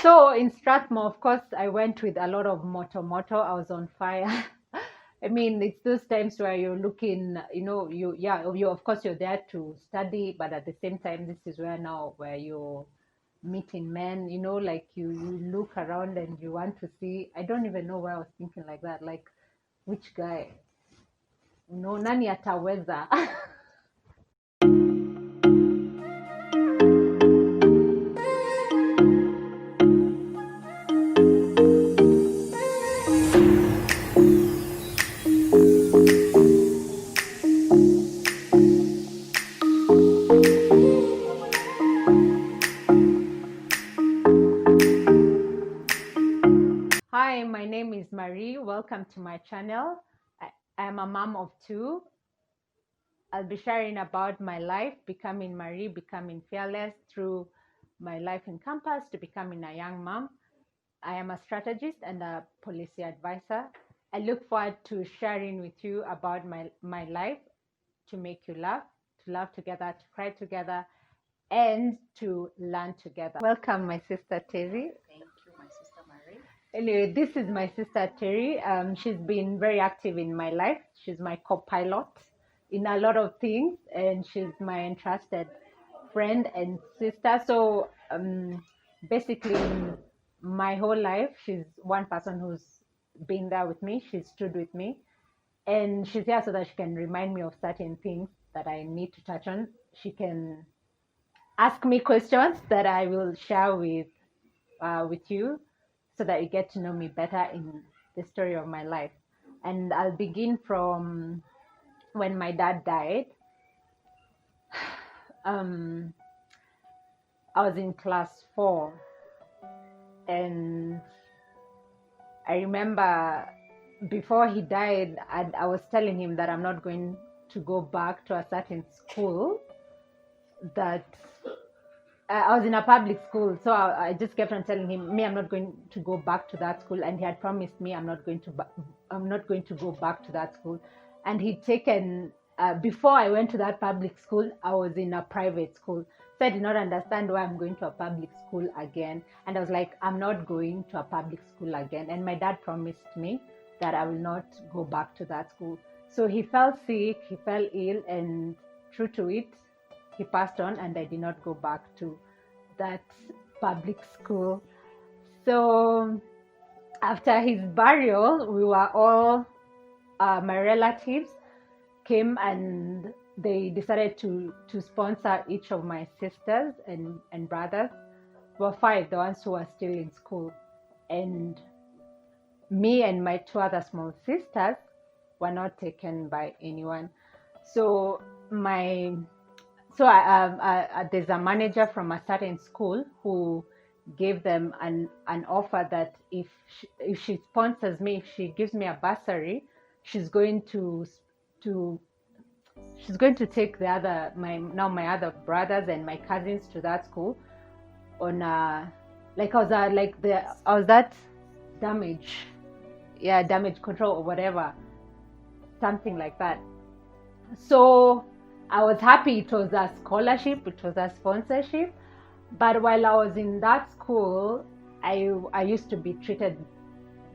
So in Strathmore, of course, I went with a lot of moto. I was on fire. I mean, it's those times where you're looking, you of course you're there to study, but at the same time, this is where you're meeting men, like you look around and you want to see. I don't even know why I was thinking like that, like which guy, nani ataweza. Hi, my name is Marie. Welcome to my channel. I am a mom of two. I'll be sharing about my life, becoming Marie, becoming fearless through my life in campus to becoming a young mom. I am a strategist and a policy advisor. I look forward to sharing with you about my life, to make you laugh, to laugh together, to cry together, and to learn together. Welcome, my sister Terry. Thank you, my sister Marie. Anyway, this is my sister Terry. She's been very active in my life. She's my co-pilot in a lot of things, and she's my entrusted friend and sister. So basically, my whole life, she's one person who's been there with me. She's stood with me, and she's here so that she can remind me of certain things that I need to touch on. She can ask me questions that I will share with you, so that you get to know me better in the story of my life. And I'll begin from when my dad died. I was in class 4, and I remember before he died, I was telling him that I'm not going to go back to a certain school, that I was in a public school, so I just kept on telling him, I'm not going to go back to that school, and he had promised me I'm not going to go back to that school. And he'd taken before I went to that public school, I was in a private school, so I did not understand why I'm going to a public school again. And I was like, I'm not going to a public school again. And my dad promised me that I will not go back to that school. So he fell sick, he fell ill, and true to it, he passed on, and I did not go back to that public school. So after his burial, we were all, my relatives came, and they decided to sponsor each of my sisters and brothers. There were 5, the ones who were still in school. And me and my 2 other small sisters were not taken by anyone. So there's a manager from a certain school who gave them an offer that if she sponsors me, if she gives me a bursary, she's going to take my other brothers and my cousins to that school on I was that damage control or whatever, something like that. So I was happy. It was a scholarship, it was a sponsorship. But while I was in that school, I used to be treated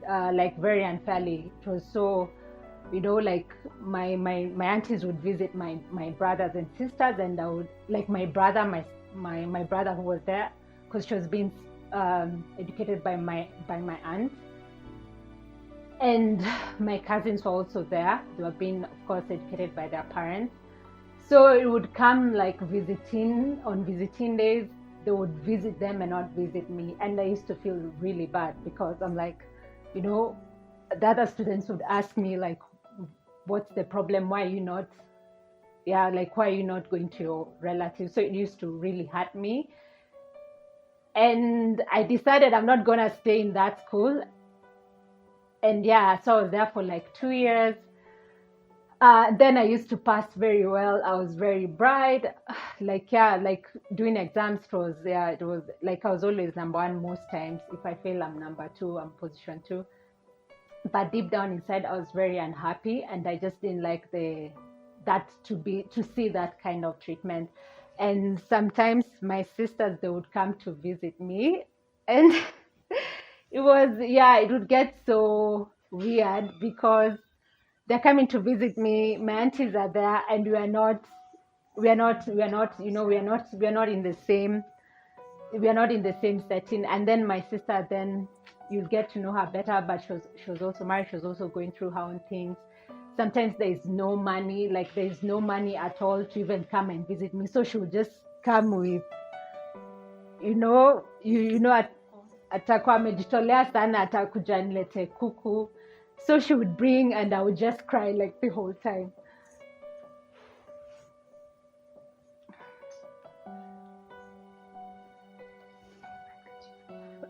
like very unfairly. It was so, like my aunties would visit my brothers and sisters, and I would, like my brother who was there, because she was being educated by my aunt, and my cousins were also there. They were being, of course, educated by their parents. So it would come like on visiting days, they would visit them and not visit me. And I used to feel really bad, because I'm like, the other students would ask me like, what's the problem? Why are you not going to your relatives? So it used to really hurt me. And I decided I'm not going to stay in that school. And so I was there for like 2 years. Then I used to pass very well. I was very bright. Like doing exams it was like I was always number 1 most times. If I fail, I'm number 2, I'm position 2. But deep down inside, I was very unhappy, and I just didn't like to see that kind of treatment. And sometimes my sisters, they would come to visit me, and it was, yeah, it would get so weird because they're coming to visit me, my aunties are there, and we are not in the same, we are not in the same setting. And then my sister, then you'll get to know her better, but she was also married, she was also going through her own things. Sometimes there is no money, like there is no money at all to even come and visit me, so she would just come with, atakuwa amejitolea sana, atakuja nilete kuku, so she would bring and I would just cry like the whole time.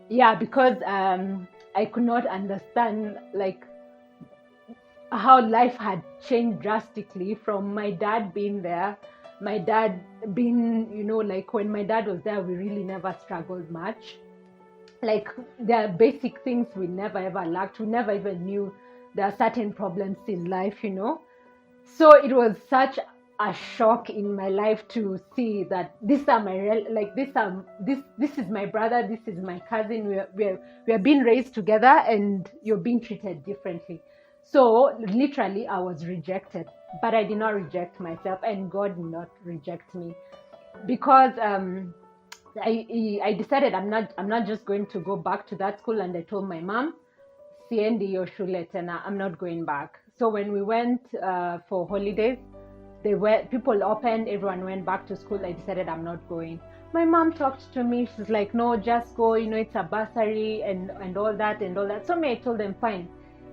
Yeah, because I could not understand like how life had changed drastically from my dad being there, my dad being, like when my dad was there, we really never struggled much. Like there are basic things we never ever lacked, we never even knew there are certain problems in life. So it was such a shock in my life to see that these are my like this is my brother, this is my cousin, we are being raised together and you're being treated differently. So literally I was rejected, but I did not reject myself, and God did not reject me, because I decided I'm not just going to go back to that school. And I told my mom, siendi hiyo shule tena, I'm not going back. So when we went for holidays, people opened, everyone went back to school. I decided I'm not going. My mom talked to me, she's like, no, just go, it's a bursary and all that and all that. So I told them, fine,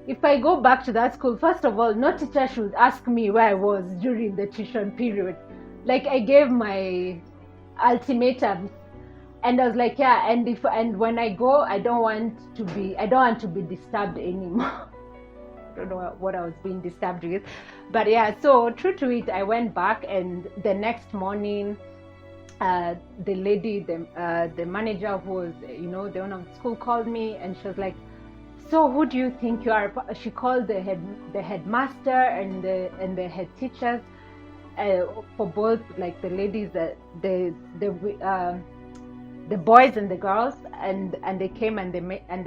if I go back to that school, first of all, no teacher should ask me where I was during the tuition period. Like I gave my ultimatums, and I was like, yeah, and when I go, I don't want to be disturbed anymore. I don't know what I was being disturbed with, but yeah, so true to it, I went back. And the next morning, the lady, the manager who was, the owner of the school, called me, and she was like, so who do you think you are? She called the headmaster and the head teachers, for both, like the ladies, the boys and the girls, and they came, and the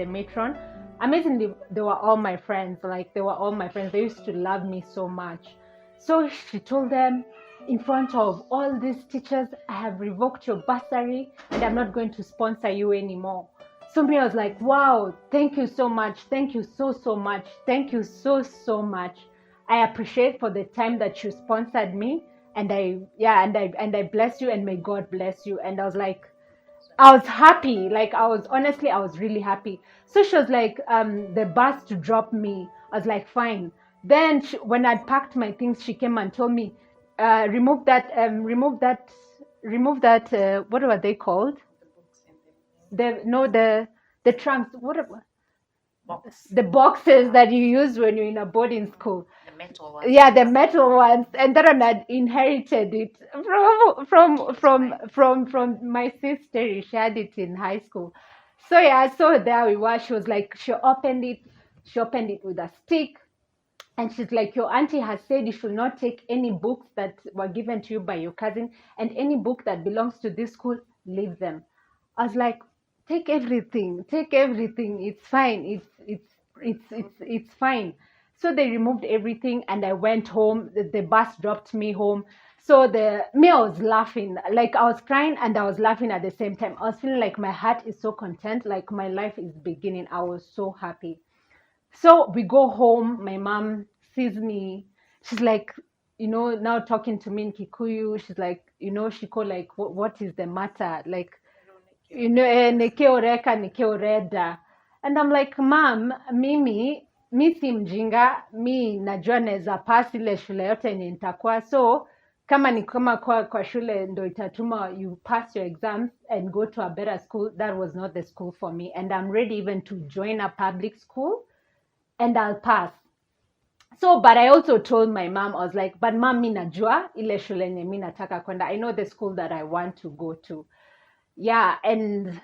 matron. Amazingly, they were all my friends. Like they were all my friends. They used to love me so much. So she told them, in front of all these teachers, I have revoked your bursary and I'm not going to sponsor you anymore. So me, I was like, wow, thank you so much. Thank you so much. Thank you so much. I appreciate for the time that you sponsored me, and I bless you, and may God bless you. And I was like, I was happy. Like I was really happy. So she was like, the bus to drop me. I was like, fine. Then when I'd packed my things, she came and told me, remove that. What were they called? The trunks. The boxes that you use when you're in a boarding school. The metal ones. Yeah, the metal ones. And then I had inherited it from my sister. She had it in high school. So yeah, so there we were. She was like, she opened it with a stick, and she's like, your auntie has said you should not take any books that were given to you by your cousin, and any book that belongs to this school, leave them. I was like, take everything, it's fine, it's fine. So they removed everything, and I went home. The bus dropped me home. So I was laughing, like I was crying and I was laughing at the same time. I was feeling like my heart is so content, like my life is beginning. I was so happy. So we go home. My mom sees me. She's like, now talking to me in Kikuyu. She's like, she called like, what is the matter? Like, nike oreda. And I'm like, mom, mi si mjinga, mi najua naweza pass ile shule yote yenye nitakuwa. So kama ni kama kwa shule ndo itatuma you pass your exams and go to a better school, that was not the school for me. And I'm ready even to join a public school and I'll pass. So, but I also told my mom, I was like, but mom, mi najua ile shule yenye mi nataka kwenda. I know the school that I want to go to. Yeah, and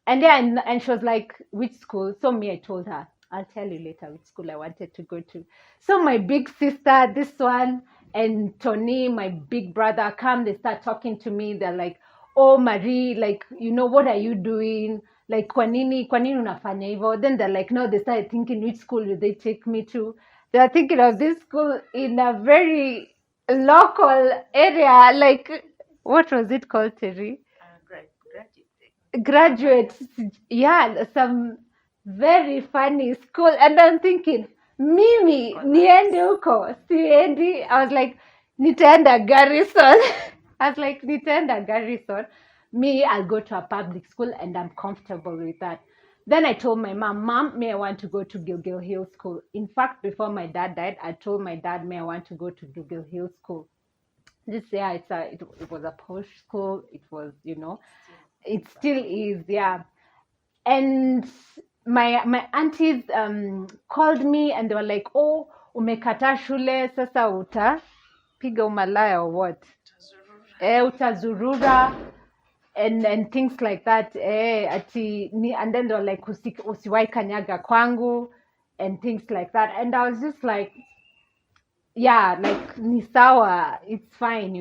she was like, which school? So I told her, I'll tell you later which school I wanted to go to. So my big sister, this one, and Tony, my big brother, come, they start talking to me. They're like, oh, Marie, like, what are you doing? like kwa nini unafanya hivyo? Then they're like, no, they started thinking, which school will they take me to? They are thinking of this school in a very local area, like, what was it called, Terry? Graduates, yeah, some very funny school. And I'm thinking, mimi niende huko siendi. I was like, nitaenda Garrison. I was like, nitaenda Garrison. Me, I'll go to a public school and I'm comfortable with that. Then I told my mom, may I want to go to Gilgil Hill School. In fact, before my dad died, I told my dad, may I want to go to Gilgil Hill School. This, yeah, it was a posh school. It was, it still is, yeah. And my aunties called me and they were like, oh, umekata shule, sasa utapiga umalaya or what? Utazurura and things like that. And then they were like, usiwai kanyaga kwangu and things like that. And I was just like, yeah, like ni sawa, it's fine,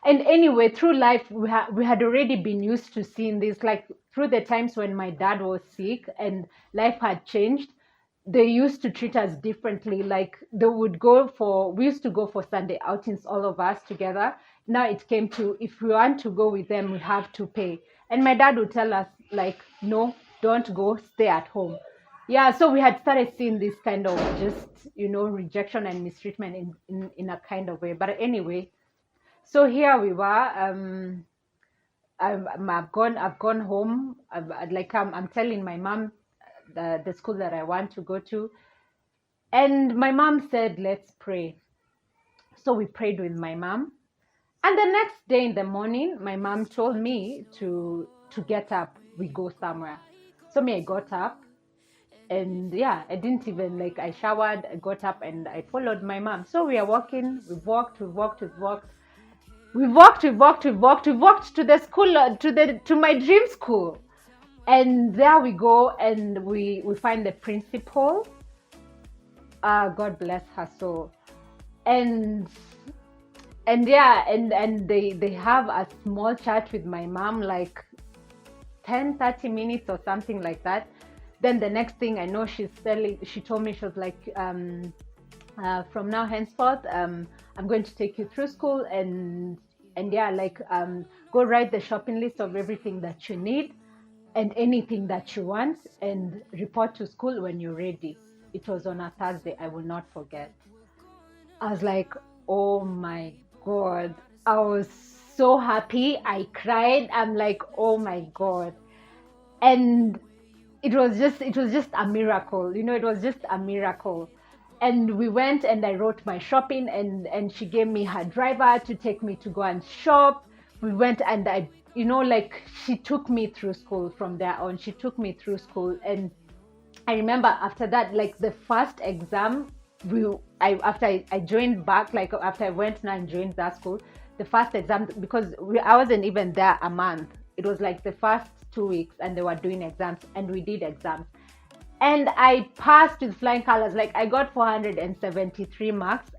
And anyway, through life, we had already been used to seeing this, like through the times when my dad was sick and life had changed. They used to treat us differently. Like we used to go for Sunday outings, all of us together. Now it came to, if we want to go with them, we have to pay. And my dad would tell us, like, no, don't go, stay at home. Yeah, so we had started seeing this kind of just, rejection and mistreatment in a kind of way. But anyway, so here we were. I've gone home. I'm telling my mom the school that I want to go to, and my mom said, let's pray. So we prayed with my mom, and the next day in the morning, my mom told me to get up. We go somewhere. So I got up. And yeah, I didn't even I showered, I got up and I followed my mom. So we are walking, we walked to the school, to my dream school. And there we go, and we find the principal. God bless her soul. And yeah, and they have a small chat with my mom, like 10-30 minutes or something like that. Then the next thing I know, she told me, she was like, from now henceforth, I'm going to take you through school and yeah, go write the shopping list of everything that you need and anything that you want and report to school when you're ready. It was on a Thursday. I will not forget. I was like, oh my God. I was so happy. I cried. I'm like, oh my God. And it was just a miracle, it was just a miracle. And we went and I wrote my shopping and she gave me her driver to take me to go and shop. We went and I, she took me through school from there on. She took me through school. And I remember after that, the first exam, after I joined back, after I went now and joined that school, the first exam, because I wasn't even there a month. It was the first 2 weeks and they were doing exams and we did exams. And I passed with flying colors. I got 473 marks.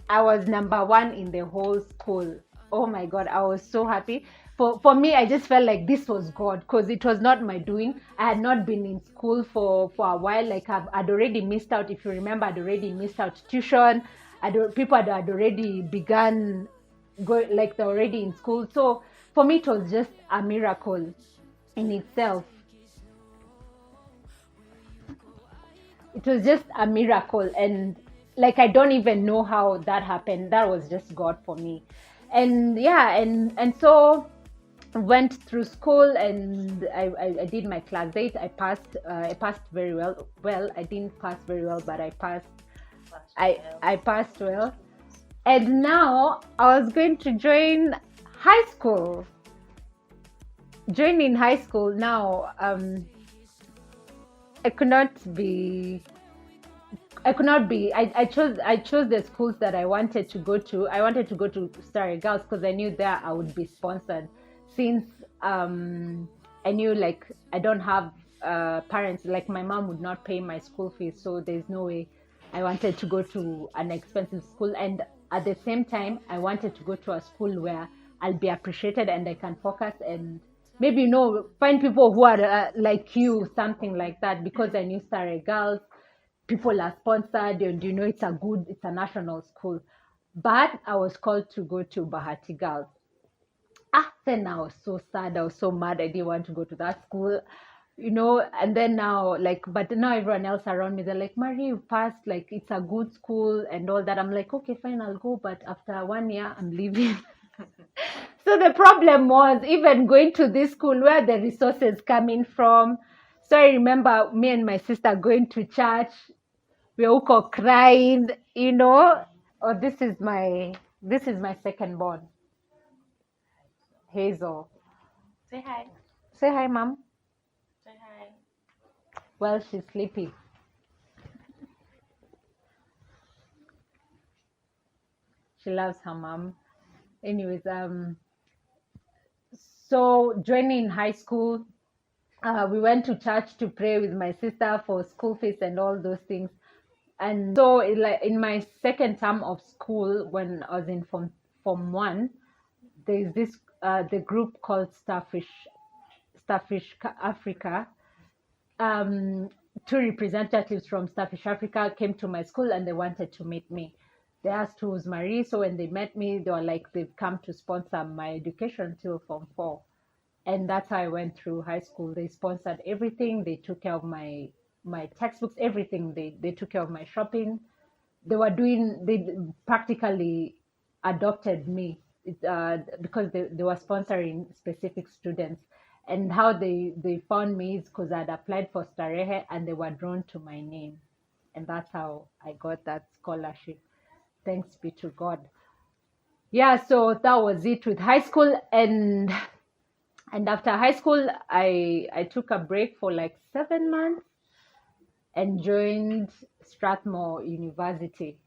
I was number 1 in the whole school. Oh my God, I was so happy. For me, I just felt like this was God, because it was not my doing. I had not been in school for a while. I'd already missed out. If you remember, I'd already missed out tuition. People had already begun going, they're already in school. So for me, it was just a miracle in itself. It was just a miracle. And I don't even know how that happened. That was just God for me. And yeah, and so I went through school and I did my class 8. I passed very well. Well, I didn't pass very well, but I passed. I passed well. And now I was going to join high school. Joining high school now, I could not be. I chose the schools that I wanted to go to. I wanted to go to Starry Girls because I knew there I would be sponsored. Since I knew I don't have parents, my mom would not pay my school fees, so there's no way. I wanted to go to an expensive school, and at the same time I wanted to go to a school where I'll be appreciated and I can focus and maybe find people who are like you, something like that. Because I knew Starry Girls, people are sponsored, and it's a national school. But I was called to go to Bahati Girls. Then I was so sad, I was so mad, I didn't want to go to that school. And then now, like, but now everyone else around me, they're like, Marie, you passed, like, it's a good school and all that. I'm like, okay, fine, I'll go, but after 1 year I'm leaving. So the problem was even going to this school, where the resources coming from. So I remember me and my sister going to church. We were all crying. Oh, this is my second born, Hazel. Say hi. Say hi, mom. Say hi. Well, she's sleeping. She loves her mom. Anyways, so joining high school, we went to church to pray with my sister for school fees and all those things. And so, in my second term of school, when I was in form one, there's this the group called Starfish Africa. Two representatives from Starfish Africa came to my school and they wanted to meet me. They asked who's Marie. So when they met me, they were like, they've come to sponsor my education till form four. And that's how I went through high school. They sponsored everything. They took care of my textbooks, everything. They took care of my shopping. They practically adopted me, because they were sponsoring specific students. And how they found me is because I'd applied for Starehe and they were drawn to my name. And that's how I got that scholarship. Thanks be to God. Yeah, so that was it with high school. And after high school, I took a break for like 7 months and joined Strathmore University.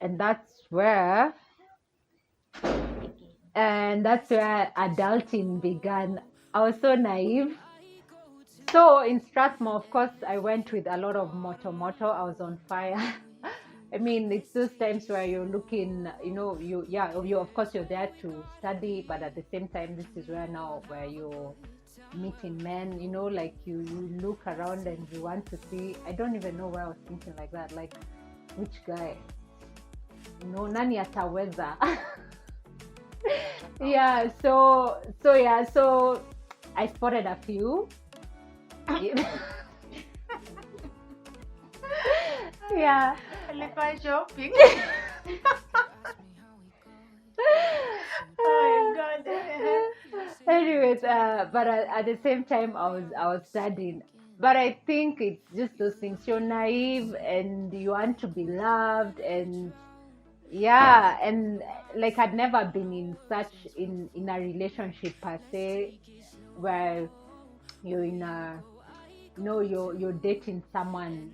And that's where adulting began. I was so naive. So in Strathmore, of course, I went with a lot of moto. I was on fire. I mean, it's those times where you're looking, you of course you're there to study, but at the same time, this is where you're meeting men, like you look around and you want to see. I don't even know why I was thinking like that, like which guy, nani ataweza. Yeah, so I spotted a few. Yeah. Alikuwa shopping. Oh my God. Anyways, but at the same time, I was studying. But I think it's just those things. You're naive and you want to be loved, and yeah, and like I'd never been in a relationship per se, where you're in a you're dating someone.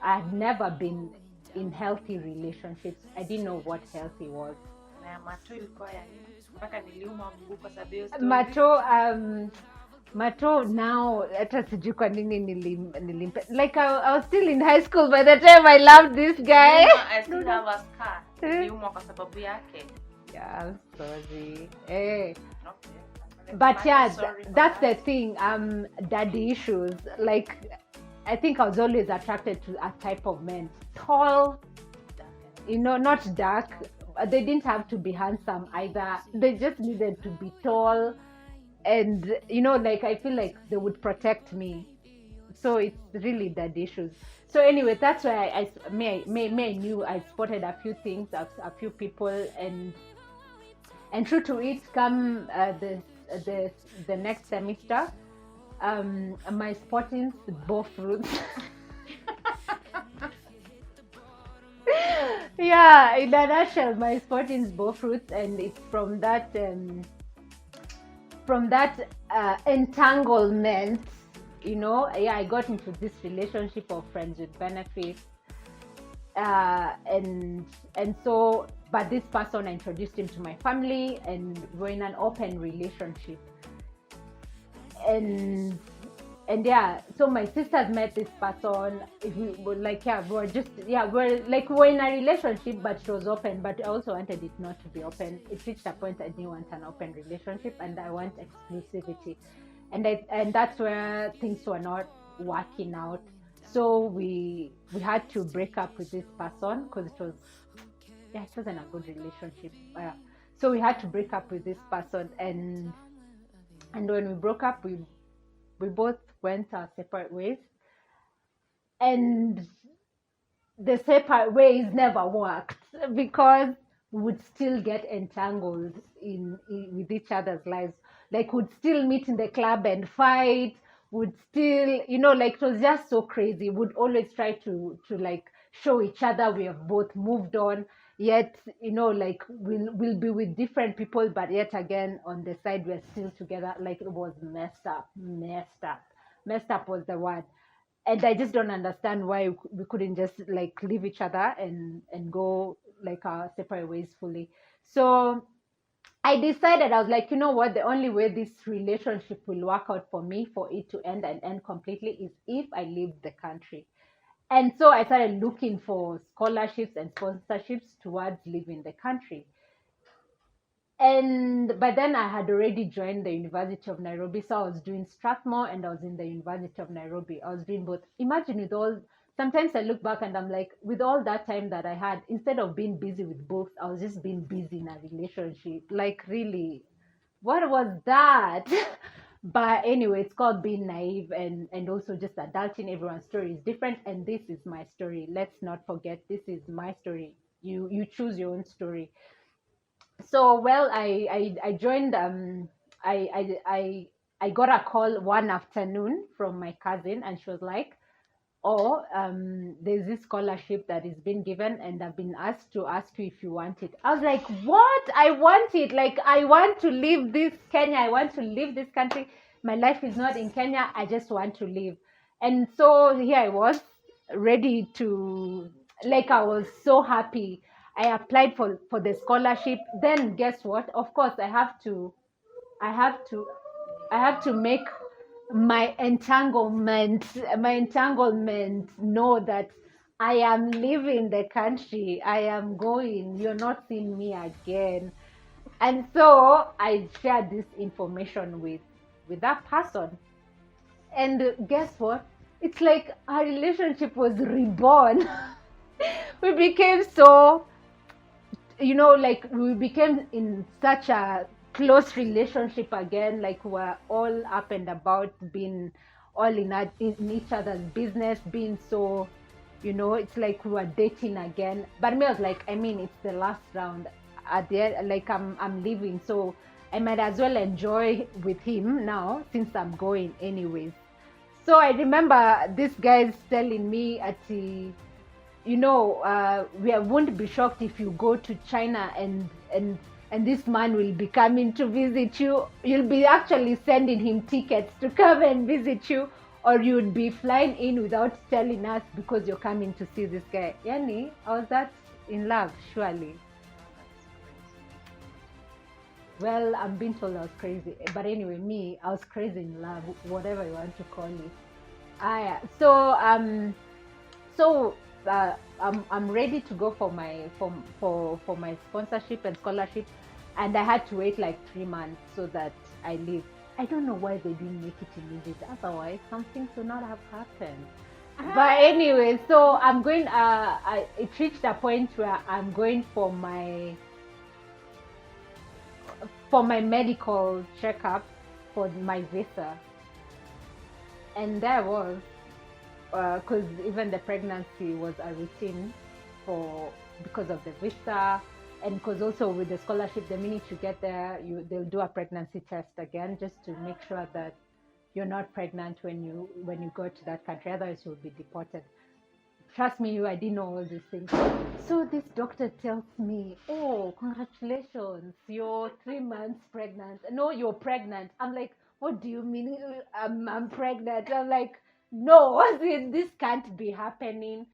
I've never been in healthy relationships. I didn't know what healthy was. Na macho ilikuwa ya nini? Mpaka niliuma mguu kwa sababu ya story. Mato now, hata sijui kwa nini nilimpe. Like I was still in high school by the time I loved this guy. I still have a scar. Niliuma kwa sababu yake. Yeah, I'm sorry. Hey. Okay. But yeah, that's the thing. Daddy issues. Like, I think I was always attracted to a type of men. Tall, not dark. They didn't have to be handsome either. They just needed to be tall. And, like, I feel like they would protect me. So it's really daddy issues. So anyway, that's why I knew I spotted a few things, a few people, and true to it, come the next semester, my spottings bore fruits. Yeah, in a nutshell, my spottings bore fruits, and it's from that entanglement, I got into this relationship of friends with benefits, and so, but this person, I introduced him to my family, and we're in an open relationship, and and yeah, so my sisters met this person. We were like, yeah, we're in a relationship, but it was open. But I also wanted it not to be open. It reached a point I didn't want an open relationship, and I want exclusivity, and that's where things were not working out. So we had to break up with this person because it wasn't a good relationship. So we had to break up with this person, and when we broke up, we both went our separate ways, and the separate ways never worked because we would still get entangled in with each other's lives. Like, would still meet in the club and fight, would still, like, it was just so crazy. Would always try to like show each other we have both moved on, yet, like, we'll be with different people, but yet again on the side we're still together. Like, it was messed up was the word. And I just don't understand why we couldn't just like leave each other and go like our separate ways fully. So I decided, I was like, you know what, the only way this relationship will work out for me, for it to end and end completely, is if I leave the country. And so I started looking for scholarships and sponsorships towards leaving the country. And by then I had already joined the University of Nairobi. So I was doing Strathmore and I was in the University of Nairobi. I was doing both. Imagine, with all, sometimes I look back and I'm like, with all that time that I had, instead of being busy with both, I was just being busy in a relationship. Like, really, what was that? But anyway, it's called being naive, and also just adulting. Everyone's story is different, and this is my story. Let's not forget, this is my story. You choose your own story. So, well, I joined. I got a call one afternoon from my cousin, and she was like, "Oh, there's this scholarship that is being given, and I've been asked to ask you if you want it." I was like, "What? I want it! Like, I want to leave this Kenya. I want to leave this country. My life is not in Kenya. I just want to leave." And so here I was, ready to, like, I was so happy. I applied for the scholarship. Then guess what? Of course, I have to I have to make my entanglement know that I am leaving the country. I am going. You're not seeing me again. And so I shared this information with that person. And guess what? It's like our relationship was reborn. We became so, like, we became in such a close relationship again. Like, we're all up and about, being all in each other's business, being so, it's like we were dating again. But me, I was like, I mean, it's the last round. At the end, like, I'm leaving, so I might as well enjoy with him now, since I'm going anyways. So I remember this guy's telling me at the, we won't be shocked if you go to China, and this man will be coming to visit you. You'll be actually sending him tickets to come and visit you, or you'd be flying in without telling us because you're coming to see this guy. Yani, I was that in love, surely. Well, I'm being told I was crazy, but anyway, me, I was crazy in love, whatever you want to call it. Yeah. So I'm ready to go for my sponsorship and scholarship, and I had to wait like 3 months so that I leave. I don't know why they didn't make it immediate. Otherwise, something should not have happened. But anyway, so I'm going. It reached a point where I'm going for my medical checkup for my visa, and there was, because even the pregnancy was a routine because of the visa, and because also with the scholarship, the minute you get there, they'll do a pregnancy test again, just to make sure that you're not pregnant when you go to that country. Otherwise, you'll be deported. Trust me, I didn't know all these things. So this doctor tells me, "Oh, congratulations, you're 3 months pregnant." "No, you're pregnant." I'm like, "What do you mean I'm pregnant?" I'm like, "No, this can't be happening."